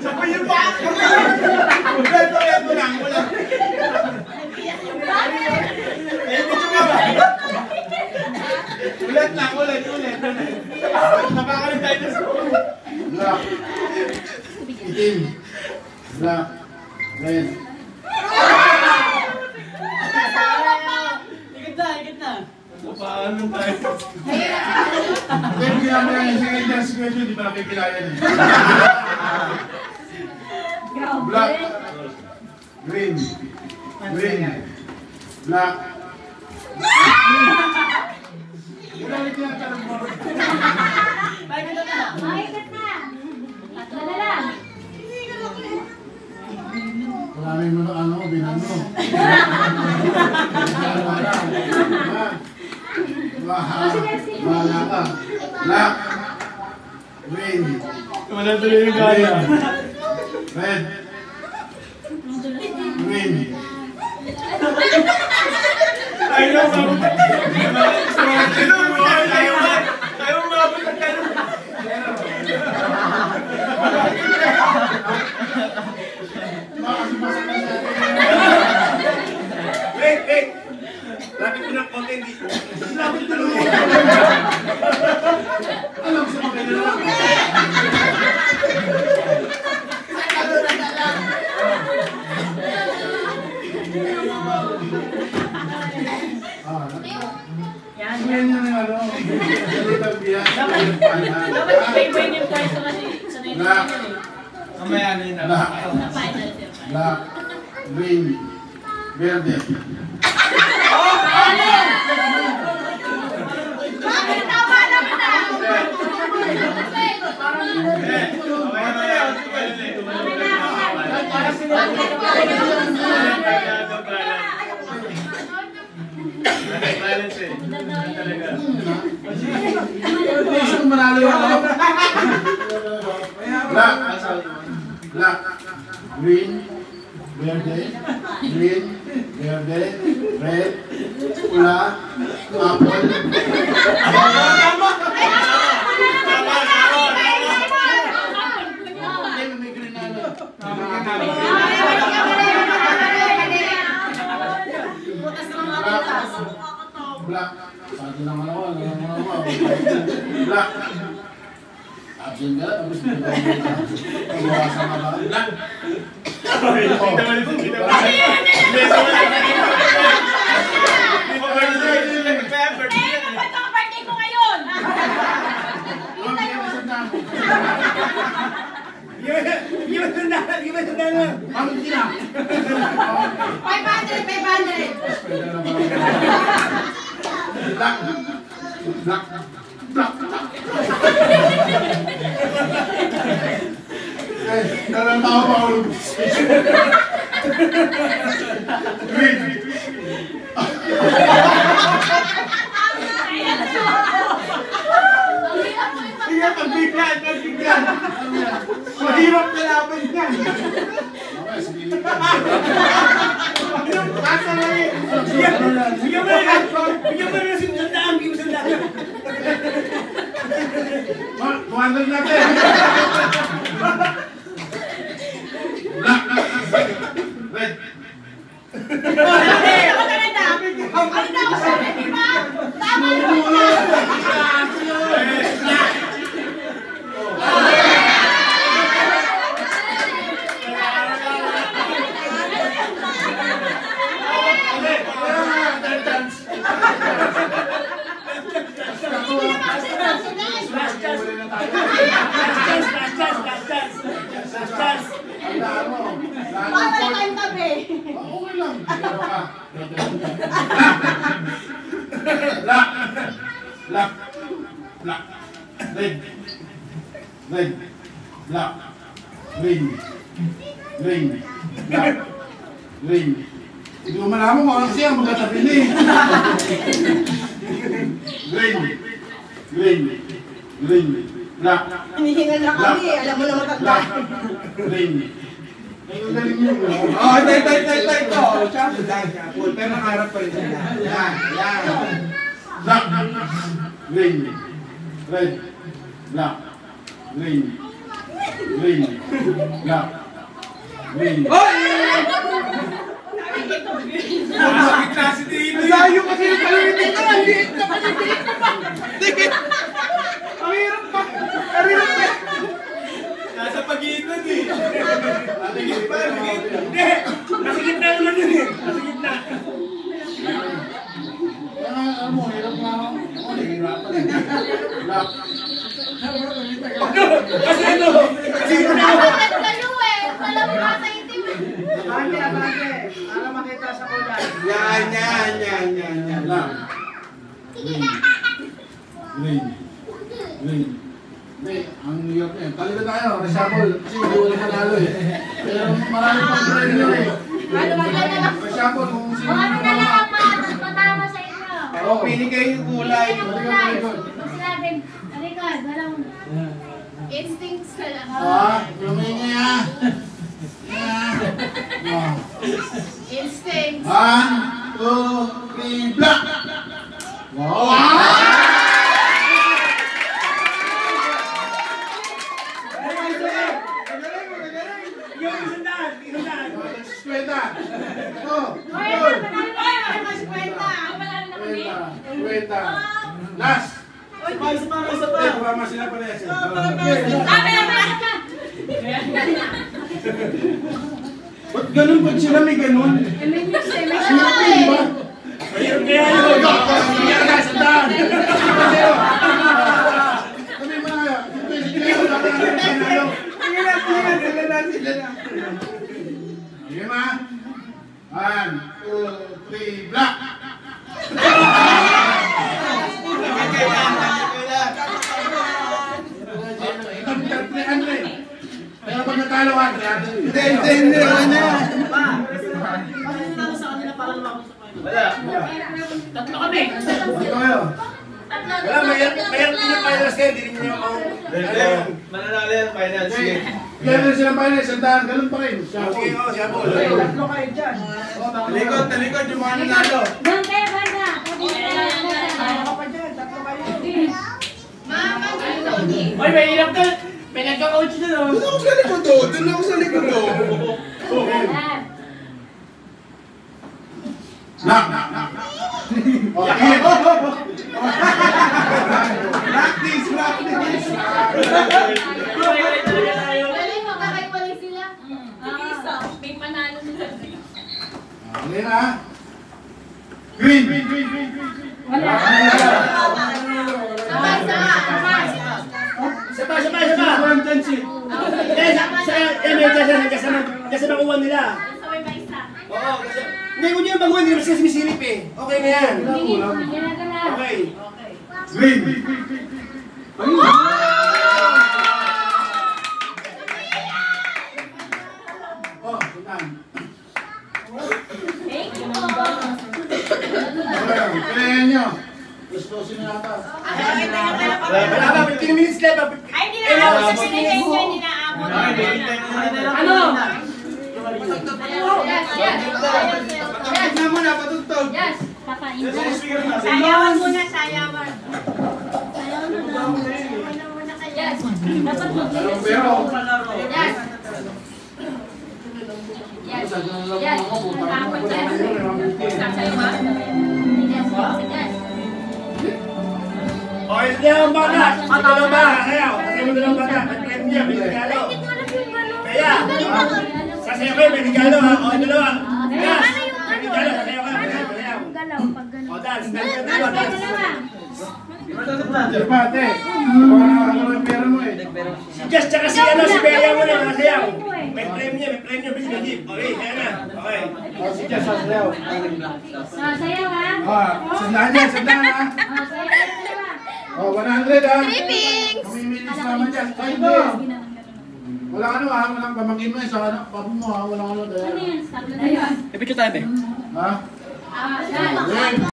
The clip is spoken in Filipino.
Sabay yung pa! Ulit mo lang, ulit. Ulit lang, ulit. Napakalit tayo na sa ulit. Black. Itim. Black. Red. Ikit na. Paano tayo? Kaya ginamit lang yung second question, di pa nakikilayan eh. Black. Green. Black. Ulit yan, tarang mo. Ikit na. Tatlo na lang. Maraming mo ano, binano. Bahala ka. Black. Green. Wala tuloy yung gaya. Red. Green. Ayaw mabot. Ayaw mabot. Wait. Lapit ko ng konti. Lapit ko ng konti. Alam sa mga kailangan. Yan yung ano. Dapat i-pay yung pwesto kasi sa Black. Mamaya na yun. Black. Green. Verde. Bakit tama naman na? Black. Green. Verde. Red. Pula. Apple. Black. Satu nama lawa. Black. Absen ka? Tapos pag-uwasa ka ba? Black. Birthday ko ngayon! Give us $1. Bakit hindi na? 500! Black. Dalam tahu Paul. Green. Iya, pagbigyan. Mahirap kalaban yan. Asa lang eh. Bigyan mo rin yung sandaan. Tumanan natin. Black. Red. Ano na ako sabi, di ba? Tama naman! Para na kayong tabi. Okay lang. Black. Red. Black. Green. Black. Green. Hindi mo malaman mo kasi ang magkatabi ni. Green. Black. Hinihingal na kami, alam mo na matanda. Green. Ang galing yun. Oh, tay. Oh, shampoo. Pero nakaharap pa rin sila. Yan. Black. Green. Red. Black. Green. Green. Black. Green. Masakit na si Tito. Layo kasi yung kalawin ko. Liit na kasi. Liit. Ang hirap pa. Ang hirap pa. Nasa pagitan eh. Nasa gitna. Hindi. Nasa gitna naman yun eh. Nasa gitna. Alam mo, hirap nga ako. Ako, nahihirapan eh. Black. Kasi ano? Kasi gitna. Bakit kayo eh? Wala mo pa sa itim eh. Abante. Para makita sa kulay. Yan. Black. Green. Green. Green. Hindi, ang New York eh. Talika tayo, reshuffle. Kasi hindi wala manalo eh. Pero marami pang trend nyo eh. Reshuffle kung sino. O ano na lang ang matama sa inyo? Oo, pili kayo yung kulay. Kulay. Gusto natin, talikod, walang instincts ka lang. Lumingay ah. Instincts. 1, 2, 3, black! Wow! Yung isandaan. Sweta! Ito! Oy, mas kwenta. Sweta! Last! Mama sila pala yan. Ba't ganun? Ba't sila may ganun? Ayun kaya yun. Kaya na, sandaan. Sabi mo na, sige, wala ka na panalo. Sila na. Sige ma. 1, 2, 3, black! Pero pag natalo ka, hindi. Tatlo kami. Dito kayo. Wala, mayroon din yung finals kayo. Hindi rin yung Mananalo yung final. Sige. Ganun silang finals, sandaan, ganun pa rin. Sige, siya po. Tatlo kayo dyan. Talikod yung mga nanalo. Doon kayo, banda. Ako pa dyan. Tatlo kayo. Mama, Oy, may hirap to. May nagka-coach na no. Doon ako sa likod do. Doon ako sa likod do. Black! Okay. Practice. galing mo, kakaiwalay sila. May panalo sila. Okay na. Green! Wala. Sapa. Walang chance eh. Kasi nakuha nila. Sabay ba isa? Oo, kasi... Hindi ko niya baguhan, hindi kasi sumisilip eh. Okay na yan. Okay. Green! Oh, sandaan. Thank you. Kaya nyo. Gusto sinata. Wala ba? 15 minutes left. Ay, hindi na ako sa pinigay niya, hindi na ako. Ano? Tignan mo na, patugtog. Yes, kakain. Sayawan muna, sayawan. Sayawan muna ka, yes. Dapat mag-yes. Pero, Yes. Yes. Yes. Tapos, yes. Sasayawan. Yes, yes. Okay, hindi ang bata. Matalo ba? Sayaw. Kasi mo dalawang bata. Pag-prem niya, may regalo. Kaya, sasayaw kayo, may regalo ha. O, dalawa. Kaya, may regalo, sasayaw ka. Sayaw. O, dance. pate. Para ano yung pera mo eh. Si Jess tsaka si Bea mo na, sasayaw. May premyo, Miss Najib. Okay, kaya na. Okay. Oh, si Jess, sasayaw. Sayaw ha? Sandaan yan, sandaan ha. Sayaw. Oh, 100 ha. Trippings! Mamimilis naman dyan. Ay, hindi. Walang ano ha, walang pamangkin mo eh. Sa ano, papo mo ha, walang ano. Ano yan? Stop na yan. Ipicture tayo, be. Ha? Yan.